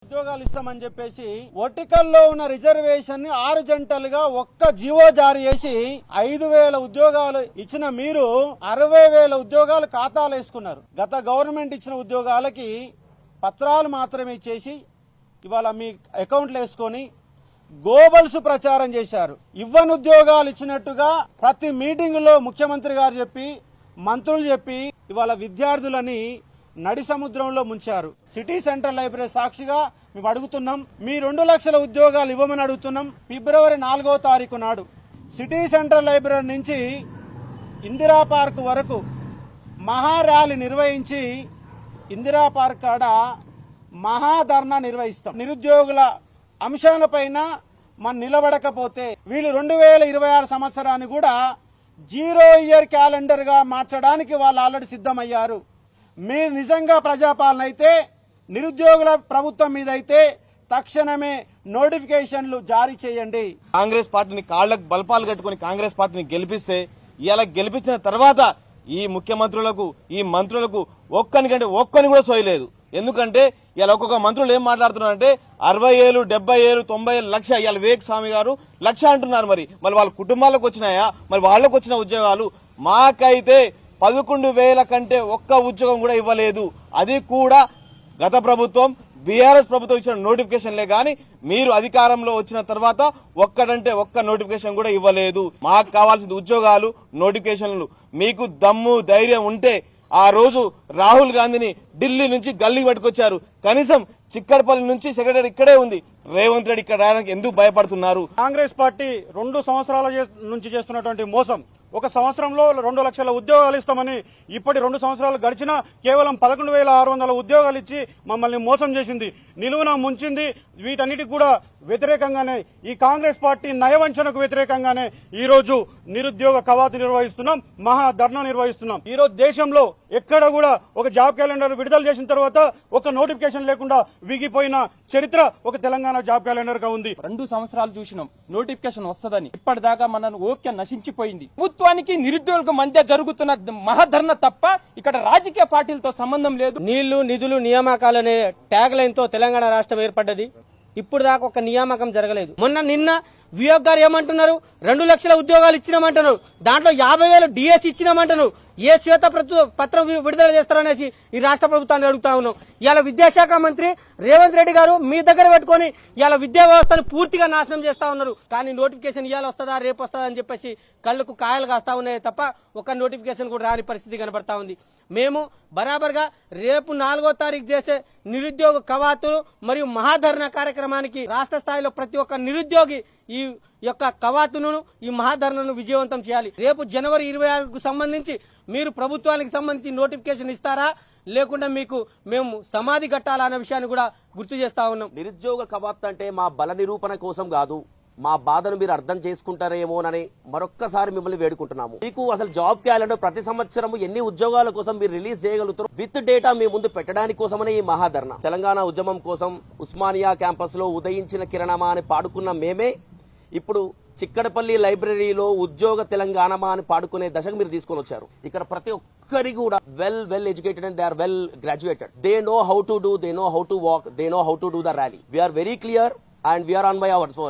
ఉద్యోగాలు ఇస్తామని చెప్పేసి వర్టికల్లో ఉన్న రిజర్వేషన్ ని 6 జంటలుగా ఒక్క జీవో జారీ చేసి 5,000 ఉద్యోగాలు ఇచ్చిన మీరు 60,000 ఉద్యోగాలు ఖాతాలు వేసుకున్నారు. గత గవర్నమెంట్ ఇచ్చిన ఉద్యోగాలకి పత్రాలు మాత్రమే ఇచ్చేసి ఇవాళ మీ అకౌంట్లు వేసుకొని గోబల్స్ ప్రచారం చేశారు. ఇవ్వని ఉద్యోగాలు ఇచ్చినట్టుగా ప్రతి మీటింగ్ లో ముఖ్యమంత్రి గారు చెప్పి మంత్రులు చెప్పి ఇవాళ విద్యార్థులని నడి సముద్రంలో ముంచారు. సిటీ సెంట్రల్ లైబ్రరీ సాక్షిగా మేము అడుగుతున్నాం, మీ 2 లక్షల ఉద్యోగాలు ఇవ్వమని అడుగుతున్నాం. ఫిబ్రవరి 4వ తారీఖు నాడు సిటీ సెంట్రల్ లైబ్రరీ నుంచి ఇందిరా పార్క్ వరకు మహా ర్యాలీ నిర్వహించి ఇందిరా పార్క్ కాడ మహాధర్నా నిర్వహిస్తాం. నిరుద్యోగుల అంశాలపైన మనం నిలబడకపోతే వీళ్ళు 2026 సంవత్సరాన్ని కూడా 0 ఇయర్ క్యాలెండర్ గా మార్చడానికి వాళ్ళు ఆల్రెడీ సిద్ధమయ్యారు. మీరు నిజంగా ప్రజాపాలన అయితే, నిరుద్యోగుల ప్రభుత్వం మీద అయితే తక్షణమే నోటిఫికేషన్లు జారీ చేయండి. కాంగ్రెస్ పార్టీని కాళ్లకు బల్పాలు కట్టుకుని కాంగ్రెస్ పార్టీని గెలిపిస్తే ఇలా గెలిపించిన తర్వాత ఈ ముఖ్యమంత్రులకు ఈ మంత్రులకు ఒక్కని కూడా సోయలేదు. ఎందుకంటే ఇలా ఒక్కొక్క మంత్రులు ఏం మాట్లాడుతున్నారంటే 60,000, 70,000, 90,000, లక్ష. ఇవాళ వివేక్ స్వామి గారు లక్ష అంటున్నారు. మరి వాళ్ళ కుటుంబాలకు వచ్చినాయా? మరి వాళ్ళకు వచ్చిన ఉద్యోగాలు? మాకైతే 11,000 కంటే ఒక్క ఉద్యోగం కూడా ఇవ్వలేదు. అది కూడా గత ప్రభుత్వం బీఆర్ఎస్ ప్రభుత్వం ఇచ్చిన నోటిఫికేషన్లే గాని మీరు అధికారంలో వచ్చిన తర్వాత ఒక్కటంటే ఒక్క నోటిఫికేషన్ కూడా ఇవ్వలేదు. మాకు కావాల్సిన ఉద్యోగాలు, నోటిఫికేషన్లు. మీకు దమ్ము ధైర్యం ఉంటే ఆ రోజు రాహుల్ గాంధీని ఢిల్లీ నుంచి గల్లీ పట్టుకొచ్చారు. కనీసం చిక్కడపల్లి నుంచి సెక్రటరీ ఇక్కడే ఉంది. రేవంత్ రెడ్డి ఇక్కడ రావడానికి ఎందుకు భయపడుతున్నారు? కాంగ్రెస్ పార్టీ 2 సంవత్సరాల నుంచి చేస్తున్నటువంటి మోసం. ఒక సంవత్సరంలో 2 లక్షల ఉద్యోగాలు ఇస్తామని ఇప్పటి 2 సంవత్సరాలు గడిచినా కేవలం 11,600 ఉద్యోగాలు ఇచ్చి మమ్మల్ని మోసం చేసింది, నిలువున ముంచింది. వీటన్నిటికి కూడా వ్యతిరేకంగానే, ఈ కాంగ్రెస్ పార్టీ నయవంచనకు వ్యతిరేకంగానే ఈ రోజు నిరుద్యోగ కవాతు నిర్వహిస్తున్నాం, మహాధర్నా నిర్వహిస్తున్నాం. ఈ రోజు దేశంలో ఎక్కడ కూడా ఒక జాబ్ క్యాలెండర్ విడుదల చేసిన తర్వాత ఒక నోటిఫికేషన్ లేకుండా విగిపోయిన చరిత్ర ఒక తెలంగాణ జాబ్ క్యాలెండర్ గా ఉంది. 2 సంవత్సరాలు చూసినాం నోటిఫికేషన్ వస్తుందని. ఇప్పటిదాకా మన ఓపిక నశించిపోయింది. ప్రభుత్వానికి నిరుద్యోగులకు మధ్య జరుగుతున్న మహాధర్ణ తప్ప ఇక్కడ రాజకీయ పార్టీలతో సంబంధం లేదు. నీళ్లు నిధులు నియామకాలనే ట్యాగ్ లైన్ తో తెలంగాణ రాష్ట్రం ఏర్పడ్డది. ఇప్పుడు దాకా ఒక నియామకం జరగలేదు. నిన్న వియోగ్ గారు ఏమంటున్నారు? 2 లక్షల ఉద్యోగాలు ఇచ్చినామంటున్నారు. దాంట్లో 50,000 డిఎస్ ఇచ్చినామంటున్నారు. ఏ శ్వేత పత్రం విడుదల చేస్తారనేసి ఈ రాష్ట్ర ప్రభుత్వాన్ని అడుగుతా ఉన్నాం. ఇవాళ విద్యాశాఖ మంత్రి రేవంత్ రెడ్డి గారు మీ దగ్గర పెట్టుకుని ఇవాళ విద్యా వ్యవస్థను పూర్తిగా నాశనం చేస్తా ఉన్నారు. కానీ నోటిఫికేషన్ ఇవాళ వస్తుందా రేపు వస్తుందా అని చెప్పేసి కళ్ళకు కాయలు కాస్తా ఉన్నాయి తప్ప ఒక నోటిఫికేషన్ కూడా రాని పరిస్థితి కనబడతా ఉంది. మేము బరాబర్గా రేపు 4వ తారీఖు చేసే నిరుద్యోగ కవాతులు మరియు మహాధరణ కార్యక్రమానికి రాష్ట్ర స్థాయిలో ప్రతి ఒక్క నిరుద్యోగి ఈ యొక్క కవాతును, ఈ మహాధరణను విజయవంతం చేయాలి. రేపు జనవరి 26కు సంబంధించి మీరు ప్రభుత్వానికి సంబంధించి నోటిఫికేషన్ ఇస్తారా, లేకుండా మేము సమాధి కట్టాలా అన్న విషయాన్ని కూడా గుర్తు చేస్తా ఉన్నాం. నిరుద్యోగ కవాతు అంటే మా బల నిరూపణ కోసం కాదు, మా బాధను మీరు అర్థం చేసుకుంటారేమోనని మరొక్కసారి మిమ్మల్ని వేడుకుంటున్నాము. మీకు అసలు జాబ్ క్యాలెండర్ ప్రతి సంవత్సరం ఎన్ని ఉద్యోగాల కోసం మీరు రిలీజ్ చేయగలుగుతారు విత్ డేటా మీ ముందు పెట్టడానికి కోసమనే ఈ మహాధర్ణ. తెలంగాణ ఉద్యమం కోసం ఉస్మానియా క్యాంపస్ లో ఉదయించిన కిరణమా అని పాడుకున్న మేమే ఇప్పుడు చిక్కడపల్లి లైబ్రరీలో ఉద్యోగ తెలంగాణమా అని పాడుకునే దశకు మీరు తీసుకొని వచ్చారు. ఇక్కడ ప్రతి ఒక్కరి కూడా well educated and they are well graduated. They know how to do, they know how to walk, they know how to do the rally. We're very clear and we're on by hours.